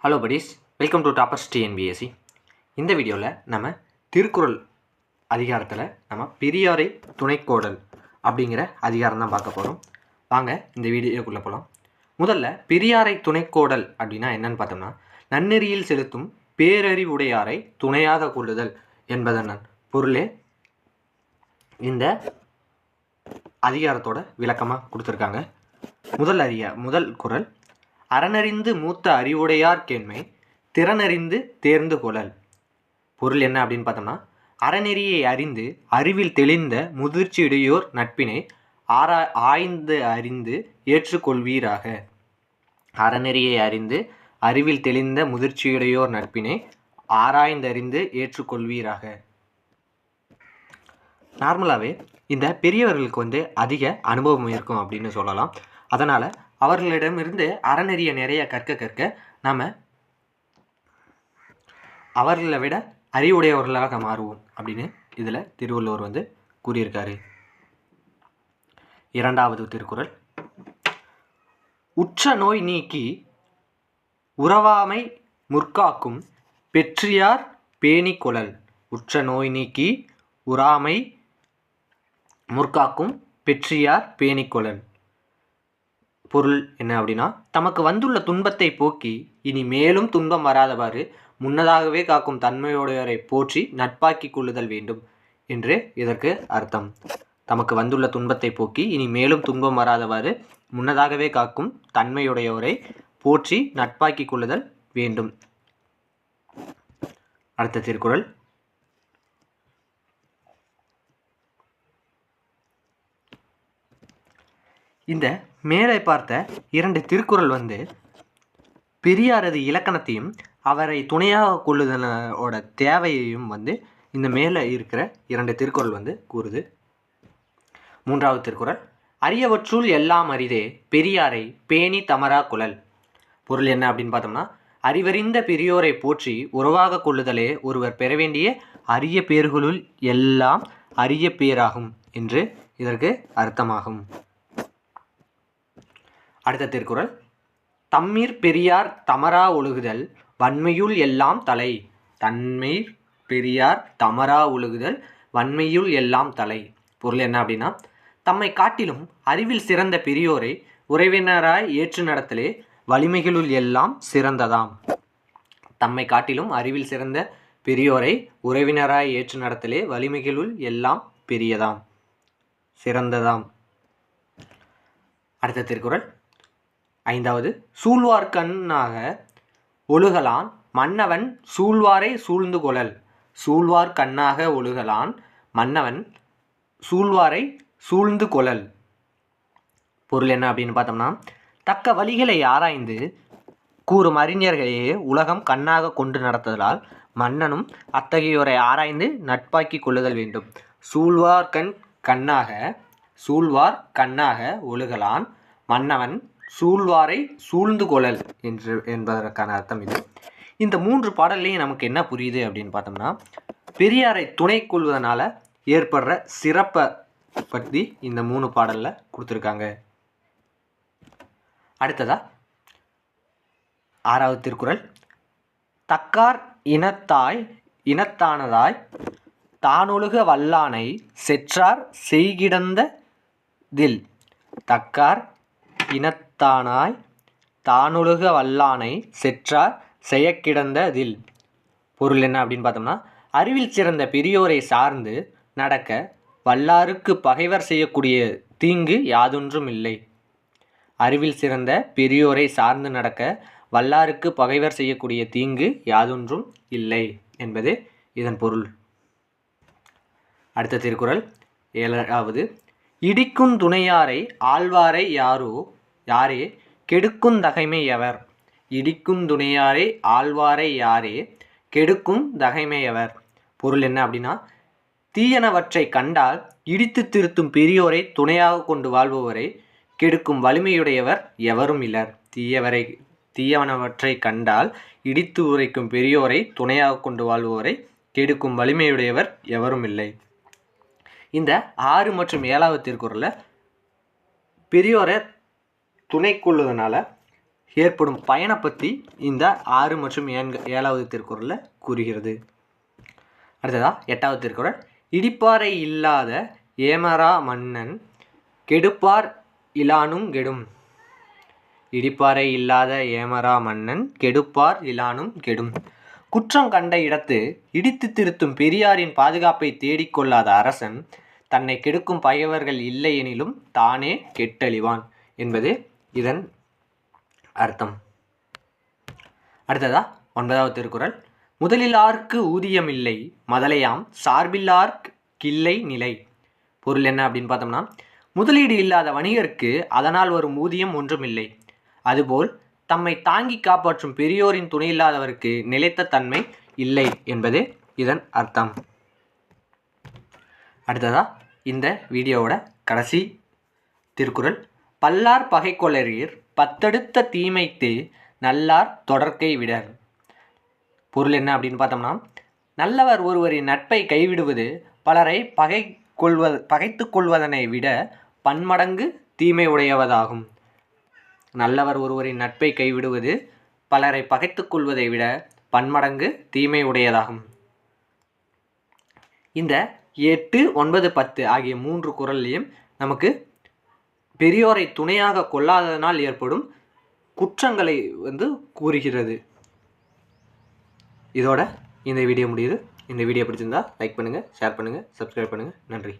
Hello buddies, welcome to toppers TNPSC. இந்த வீடியோவில் நம்ம திருக்குறள் அதிகாரத்தில் நம்ம பெரியாரை துணைக்கோடல் அப்படிங்கிற அதிகாரம் தான் பார்க்க போகிறோம். வாங்க இந்த வீடியோக்குள்ளே போகலாம். முதல்ல பெரியாரை துணைக்கோடல் அப்படின்னா என்னன்னு பார்த்தோம்னா, நன்னெறியில் செலுத்தும் பேரறிவுடையாரை துணையாக கொள்ளுதல் என்பதன் பொருளே இந்த அதிகாரத்தோட விளக்கமாக கொடுத்துருக்காங்க. முதல் குறள், அறனறிந்து மூத்த அறிவுடையார் கேண்மை திறனறிந்து தேர்ந்து கொள்ளல். பொருள் என்ன அப்படின்னு பார்த்தோம்னா, அறநெறியை அறிந்து அறிவில் தெளிந்த முதிர்ச்சியுடையோர் நட்பினை ஆய்ந்து அறிந்து ஏற்றுக்கொள்வீராக. அறநெறியை அறிந்து அறிவில் தெளிந்த முதிர்ச்சியுடையோர் நட்பினை ஆராய்ந்தறிந்து ஏற்றுக்கொள்வீராக. நார்மலாகவே இந்த பெரியவர்களுக்கு அதிக அனுபவம் இருக்கும் அப்படின்னு சொல்லலாம். அதனால் அவர்களிடமிருந்து அறநெறியை நிறைய கற்க நாம் அவர்களை விட அறிவுடையவர்களாக மாறுவோம் அப்படின்னு இதில் திருவள்ளுவர் கூறியிருக்காரு. இரண்டாவது திருக்குறள், உற்ற நோய் நீக்கி உறவாமை முற்காக்கும் பெற்றியார் பேணி கொளல். உற்ற நோய் நீக்கி உறாமை முற்காக்கும் பெற்றியார் பேணி கொளல். பொருள் என்ன அப்படின்னா, தமக்கு வந்துள்ள துன்பத்தை போக்கி இனி மேலும் துன்பம் வராதவாறு முன்னதாகவே காக்கும் தன்மையோடையவரை போற்றி நட்பாக்கி கொள்ளுதல் வேண்டும் என்று இதற்கு அர்த்தம். தமக்கு வந்துள்ள துன்பத்தை போக்கி இனி மேலும் துன்பம் வராதவாறு முன்னதாகவே காக்கும் தன்மையுடையவரை போற்றி நட்பாக்கி கொள்ளுதல் வேண்டும். அடுத்த திருக்குறள், இந்த மேலே பார்த்த இரண்டு திருக்குறள் பெரியாரது இலக்கணத்தையும் அவரை துணையாக கொள்ளுதலோட தேவையையும் இந்த மேலே இருக்கிற இரண்டு திருக்குறள் கூறுது. மூன்றாவது திருக்குறள், அரியவற்றுள் எல்லாம் அரிதே பெரியாரை பேணி தமரா குழல். பொருள் என்ன அப்படின்னு பார்த்தோம்னா, அறிவறிந்த பெரியோரை போற்றி உறவாக கொள்ளுதலே ஒருவர் பெற வேண்டிய அரிய பேர்களுள் எல்லாம் அரிய பேராகும் என்று இதற்கு அர்த்தமாகும். அடுத்த திருக்குறள், தம்மீர் பெரியார் தமரா ஒழுகுதல் வன்மையுள் எல்லாம் தலை. தன்மீர் பெரியார் தமரா ஒழுகுதல் வன்மையுள் எல்லாம் தலை. பொருள் என்ன அப்படின்னா, தம்மை காட்டிலும் அறிவில் சிறந்த பெரியோரை உறவினராய் ஏற்று நடத்தலே வலிமைகளுள் எல்லாம் சிறந்ததாம். தம்மை காட்டிலும் அறிவில் சிறந்த பெரியோரை உறவினராய் ஏற்று நடத்தலே வலிமைகளுள் எல்லாம் பெரியதாம், சிறந்ததாம். அடுத்த திருக்குறள், ஐந்தாவது, சூழ்வார்கண்ணாக ஒழுகலான் மன்னவன் சூழ்வாரை சூழ்ந்து கொளல். சூழ்வார் கண்ணாக ஒழுகலான் மன்னவன் சூழ்வாரை சூழ்ந்து கொளல். பொருள் என்ன அப்படின்னு பார்த்தோம்னா, தக்க வழிகளை ஆராய்ந்து கூறும் அறிஞர்களையே உலகம் கண்ணாக கொண்டு நடத்துதலால் மன்னனும் அத்தகையோரை ஆராய்ந்து நட்பாக்கி கொள்ளுதல் வேண்டும். சூழ்வார் கண்ணாக ஒழுகலான் மன்னவன் சூழ்வாரை சூழ்ந்து கொளல் என்பதற்கான அர்த்தம் இது. இந்த மூன்று பாடல்லையும் நமக்கு என்ன புரியுது அப்படின்னு பார்த்தோம்னா, பெரியாரை துணை கொள்வதனால ஏற்படுற சிறப்பை பற்றி இந்த 3 பாடலில் கொடுத்துருக்காங்க. அடுத்ததா 6வது திருக்குறள், தக்கார் இனத்தானதாய் தானொழுக வல்லானை செற்றார் செய்கிடந்த தில். தக்கார் இனத்தானாய் தானொழுக வல்லானை செற்றார் செய்யக்கிடந்த தில். பொருள் என்ன அப்படின்னு பார்த்தோம்னா, அறிவில் சிறந்த பெரியோரை சார்ந்து நடக்க வல்லாருக்கு பகைவர் செய்யக்கூடிய தீங்கு யாதொன்றும் இல்லை. அறிவில் சிறந்த பெரியோரை சார்ந்து நடக்க வல்லாருக்கு பகைவர் செய்யக்கூடிய தீங்கு யாதொன்றும் இல்லை என்பது இதன் பொருள். அடுத்த திருக்குறள் 7வது, இடிக்கும் துணையாரை ஆழ்வாரை யாரே கெடுக்கும் தகைமை எவர். இடிக்கும் துணையாரை ஆழ்வாரை யாரே கெடுக்கும் தகைமை எவர். பொருள் என்ன அப்படின்னா, தீயனவற்றை கண்டால் இடித்து திருத்தும் பெரியோரை துணையாக கொண்டு வாழ்பவரை கெடுக்கும் வலிமையுடையவர் எவரும் இல்லர். தீயவனவற்றை கண்டால் இடித்து உரைக்கும் பெரியோரை துணையாக கொண்டு வாழ்பவரை கெடுக்கும் வலிமையுடையவர் எவரும் இல்லை. இந்த 6 மற்றும் 7வது திருக்குறளில் பெரியோரை துணை கொள்வதனால ஏற்படும் பயனை பற்றி இந்த 6 மற்றும் 7வது திருக்குறளில் கூறுகிறது. அடுத்ததா 8வது திருக்குறள். இடிப்பாரை இல்லாத ஏமரா மன்னன் கெடுப்பார் இலானும் கெடும். இடிப்பாரை இல்லாத ஏமரா மன்னன் கெடுப்பார் இலானும் கெடும். குற்றம் கண்ட இடத்து இடித்து திருத்தும் பெரியாரின் பாதுகாப்பை தேடிக்கொள்ளாத அரசன் தன்னை கெடுக்கும் பகைவர்கள் இல்லை எனிலும் தானே கெட்டழிவான் என்பது இதன் அர்த்தம். அடுத்ததா 9வது திருக்குறள். முதலிலார்க்கு ஊதியம் இல்லை மதலையாம் சார்பில்லார்க் கில்லை நிலை. பொருள் என்ன அப்படின்னு பார்த்தோம்னா, முதலீடு இல்லாத வணிகருக்கு அதனால் வரும் ஊதியம் ஒன்றுமில்லை. அதுபோல் தம்மை தாங்கி காப்பாற்றும் பெரியோரின் துணை இல்லாதவருக்கு நிலைத்த தன்மை இல்லை என்பது இதன் அர்த்தம். அடுத்ததா இந்த வீடியோவோட கடைசி திருக்குறள். பல்லார் பகை கொளரீர் பத்தடுத்த தீமைத்து நல்லார் தொடர்க்கை விடர். பொருள் என்ன அப்படின்னு பார்த்தோம்னா, நல்லவர் ஒருவரின் நட்பை கைவிடுவது பலரை பகைத்து கொள்வதனை விட பன்மடங்கு தீமை உடையவதாகும். நல்லவர் ஒருவரின் நட்பை கைவிடுவது பலரை பகைத்து கொள்வதை விட பன்மடங்கு தீமை உடையதாகும். இந்த 8, 9, 10 ஆகிய 3 குறள்லையும் நமக்கு பெரியோரை துணையாக கொள்ளாததனால் ஏற்படும் குற்றங்களை கூறுகிறது. இதோட இந்த வீடியோ முடியுது. இந்த வீடியோ பிடிச்சிருந்தா லைக் பண்ணுங்கள், ஷேர் பண்ணுங்கள், சப்ஸ்கிரைப் பண்ணுங்கள். நன்றி.